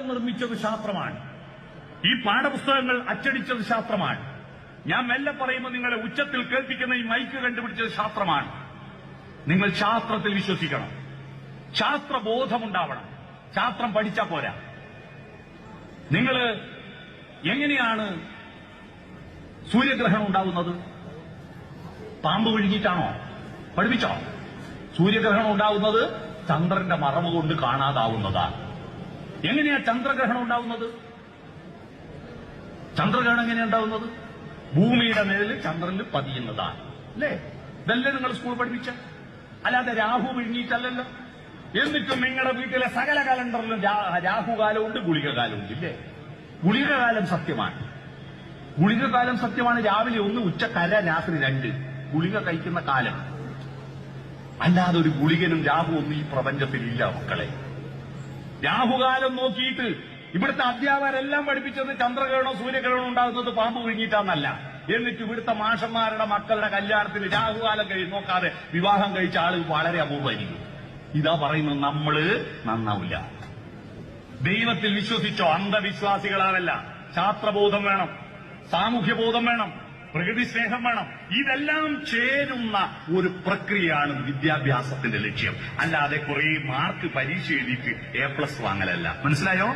നിർമ്മിച്ചത് ശാസ്ത്രമാണ്. ഈ പാഠപുസ്തകങ്ങൾ അച്ചടിച്ചത് ശാസ്ത്രമാണ്. ഞാൻ മെല്ലെ പറയുമ്പോൾ നിങ്ങളെ ഉച്ചത്തിൽ കേൾപ്പിക്കുന്ന ഈ മൈക്ക് കണ്ടുപിടിച്ചത് ശാസ്ത്രമാണ്. നിങ്ങൾ ശാസ്ത്രത്തിൽ വിശ്വസിക്കണം. ശാസ്ത്രബോധമുണ്ടാവണം. ശാസ്ത്രം പഠിച്ചാ പോരാ. നിങ്ങൾ എങ്ങനെയാണ് സൂര്യഗ്രഹണം ഉണ്ടാവുന്നത്? പാമ്പ് വിഴുങ്ങിയിട്ടാണോ? പഠിപ്പിച്ചോ? സൂര്യഗ്രഹണം ഉണ്ടാവുന്നത് ചന്ദ്രന്റെ മറവ് കൊണ്ട് കാണാതാവുന്നതാണ്. എങ്ങനെയാ ചന്ദ്രഗ്രഹണം ഉണ്ടാവുന്നത്? ചന്ദ്രഗ്രഹണം എങ്ങനെയാ ഉണ്ടാവുന്നത്? ഭൂമിയുടെ മേലിൽ ചന്ദ്രനിൽ പതിയുന്നതാണ്. അല്ലേ? ഇതല്ലേ നിങ്ങൾ സ്കൂൾ പഠിപ്പിച്ച? അല്ലാതെ രാഹു വിഴുങ്ങിയിട്ടല്ലല്ലോ. എന്നിട്ടും നിങ്ങളുടെ വീട്ടിലെ സകല കലണ്ടറിലും രാഹുകാലമുണ്ട്, ഗുളികകാലമുണ്ട്. ഇല്ലേ? ഗുളികകാലം സത്യമാണ്. ഗുളികകാലം സത്യമാണ്. രാവിലെ 1, ഉച്ചക്കര, രാത്രി 2 ഗുളിക കഴിക്കുന്ന കാലം. അല്ലാതെ ഒരു ഗുളികനും രാഹു ഒന്നും ഈ പ്രപഞ്ചത്തിലില്ല മക്കളെ. രാഹുകാലം നോക്കിയിട്ട് ഇവിടുത്തെ അധ്യാപകരെല്ലാം പഠിപ്പിച്ചത് ചന്ദ്രഗ്രഹണവും സൂര്യഗ്രഹണവും ഉണ്ടാകുന്നത് പാമ്പ് വിഴുങ്ങിയിട്ടാന്നല്ല. എന്നിട്ട് ഇവിടുത്തെ മാഷന്മാരുടെ മക്കളുടെ കല്യാണത്തിന് രാഹുകാലം നോക്കാതെ വിവാഹം കഴിച്ച ആള് വളരെ അപൂർവമായിരിക്കും. ഇതാ പറയുന്നത് നമ്മള് നന്നാവില്ല. ദൈവത്തിൽ വിശ്വസിച്ചോ? അന്ധവിശ്വാസികളാവല്ല. ശാസ്ത്രബോധം വേണം, സാമൂഹ്യബോധം വേണം, പ്രകൃതി സ്നേഹം വേണം. ഇതെല്ലാം ചേരുന്ന ഒരു പ്രക്രിയയാണ് വിദ്യാഭ്യാസത്തിന്റെ ലക്ഷ്യം. അല്ലാതെ കുറെ മാർക്ക് പരീക്ഷ എഴുതിയിട്ട് A+ വാങ്ങലല്ല. മനസ്സിലായോ?